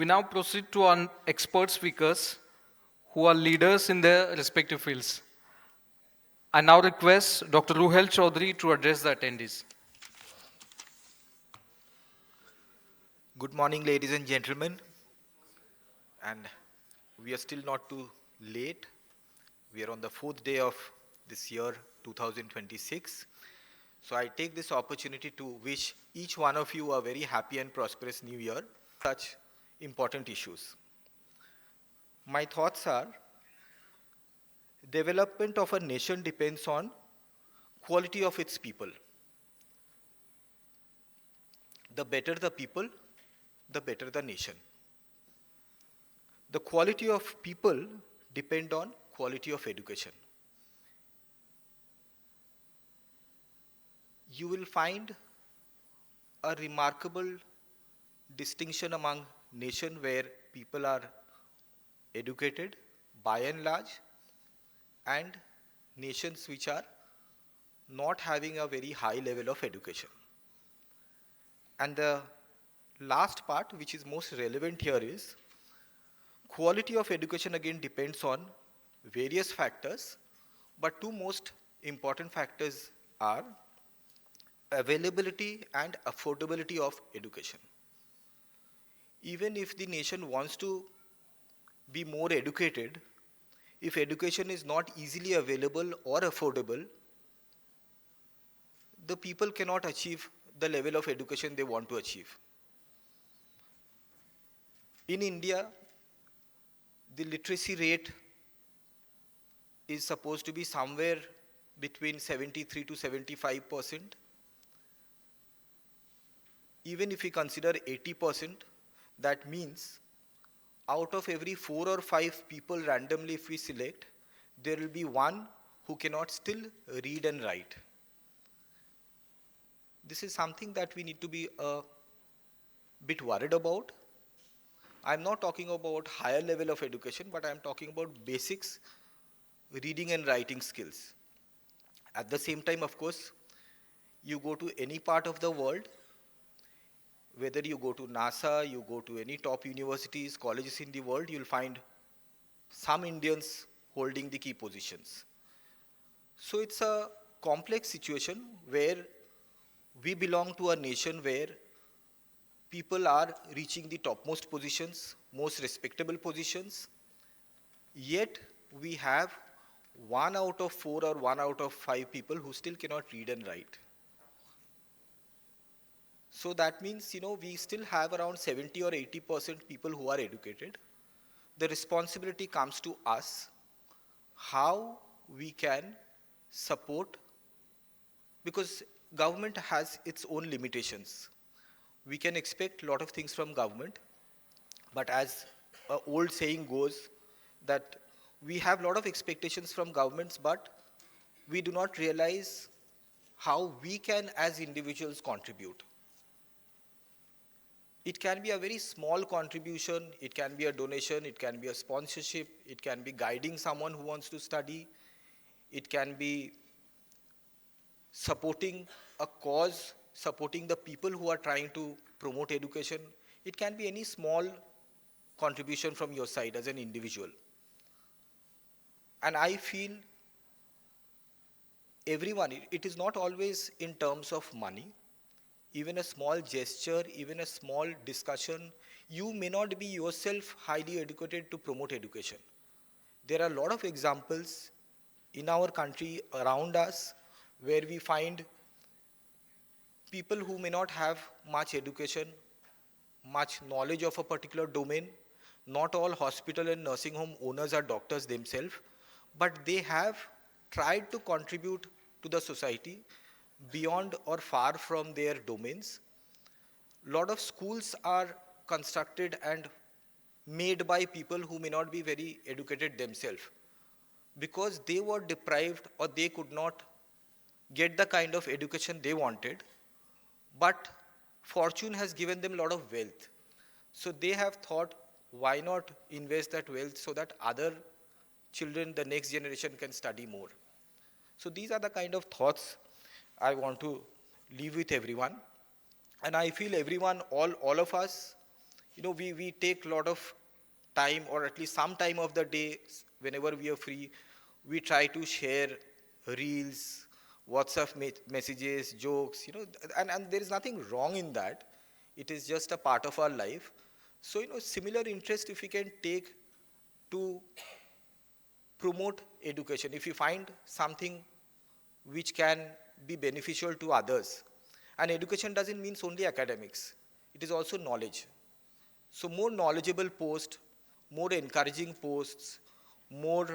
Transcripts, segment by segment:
now proceed to our expert speakers who are leaders in their respective fields. I now request Dr. Ruhail Choudhury to address the attendees. Good morning, ladies and gentlemen. And we are still not too late. We are on the 4th day of this year, 2026. So I take this opportunity to wish each one of you a very happy and prosperous new year, such important issues. My thoughts are, development of a nation depends on quality of its people. The better the people, the better the nation. The quality of people depend on quality of education. You will find a remarkable distinction among nations where people are educated by and large, and nations which are not having a very high level of education. And the last part, which is most relevant here, is quality of education again depends on various factors, but two most important factors are availability and affordability of education. Even if the nation wants to be more educated, if education is not easily available or affordable, the people cannot achieve the level of education they want to achieve. In India, the literacy rate is supposed to be somewhere between 73 to 75%. Even if we consider 80%, that means out of every 4 or 5 people randomly if we select, there will be one who cannot still read and write. This is something that we need to be a bit worried about. I'm not talking about higher level of education, but I'm talking about basics, reading and writing skills. At the same time, of course, you go to any part of the world, whether you go to NASA, you go to any top universities, colleges in the world, you'll find some Indians holding the key positions. So it's a complex situation where we belong to a nation where people are reaching the topmost positions, most respectable positions, yet we have 1 out of 4 or 1 out of 5 people who still cannot read and write. So that means, we still have around 70 or 80% people who are educated. The responsibility comes to us, how we can support, because government has its own limitations. We can expect a lot of things from government, but as an old saying goes, that we have a lot of expectations from governments, but we do not realize how we can as individuals contribute. It can be a very small contribution, it can be a donation, it can be a sponsorship, it can be guiding someone who wants to study, it can be supporting a cause, supporting the people who are trying to promote education. It can be any small contribution from your side as an individual. And I feel everyone, it is not always in terms of money. Even a small gesture, even a small discussion, you may not be yourself highly educated to promote education. There are a lot of examples in our country around us where we find people who may not have much education, much knowledge of a particular domain. Not all hospital and nursing home owners are doctors themselves, but they have tried to contribute to the society beyond or far from their domains. A lot of schools are constructed and made by people who may not be very educated themselves, because they were deprived or they could not get the kind of education they wanted, but fortune has given them a lot of wealth. So they have thought, why not invest that wealth so that other children, the next generation, can study more. So these are the kind of thoughts I want to leave with everyone. And I feel everyone, all of us we take a lot of time, or at least some time of the day, whenever we are free, we try to share reels, WhatsApp messages, jokes, and there is nothing wrong in that. It is just a part of our life. So, similar interest if we can take to promote education, if you find something which can be beneficial to others. And education doesn't mean only academics, it is also knowledge. So more knowledgeable posts, more encouraging posts, more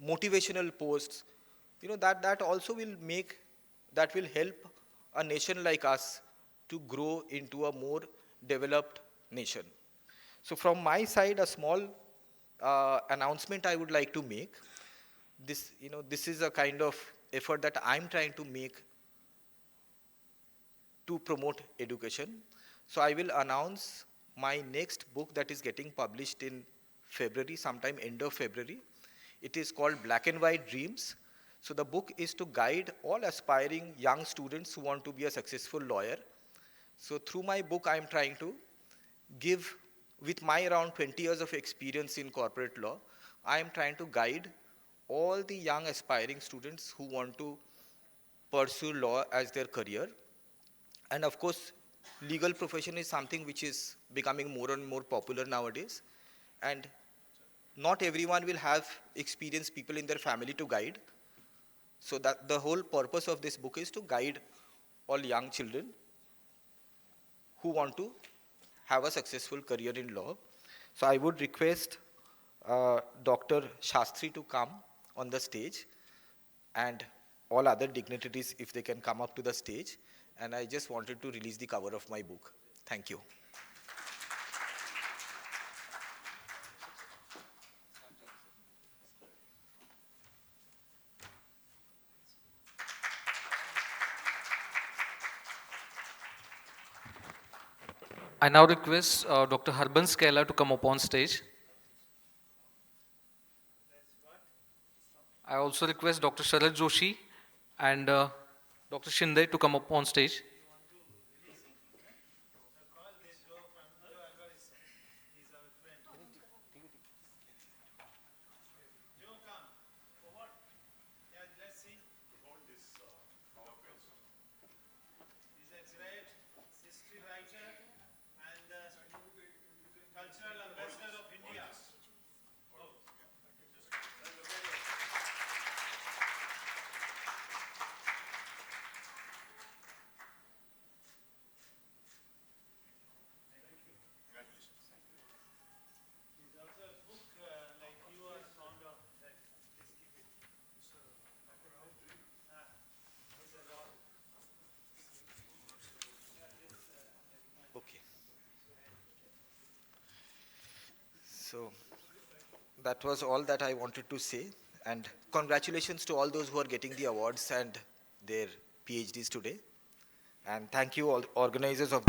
motivational posts, that also will make, that will help a nation like us to grow into a more developed nation. So from my side, a small announcement I would like to make. This is a kind of effort that I'm trying to make to promote education. So I will announce my next book that is getting published in February, sometime end of February. It is called Black and White Dreams. So the book is to guide all aspiring young students who want to be a successful lawyer. So through my book, I am trying to give, with my around 20 years of experience in corporate law, I am trying to guide all the young aspiring students who want to pursue law as their career. And of course, legal profession is something which is becoming more and more popular nowadays. And not everyone will have experienced people in their family to guide. So that the whole purpose of this book is to guide all young children who want to have a successful career in law. So I would request Dr. Shastri to come on the stage, and all other dignitaries if they can come up to the stage. And I just wanted to release the cover of my book. Thank you. I now request Dr. Harbans Kaila to come up on stage. I also request Dr. Sharad Joshi and Dr. Shinde to come up on stage. Okay. So that was all that I wanted to say. And congratulations to all those who are getting the awards and their PhDs today. And thank you all organizers of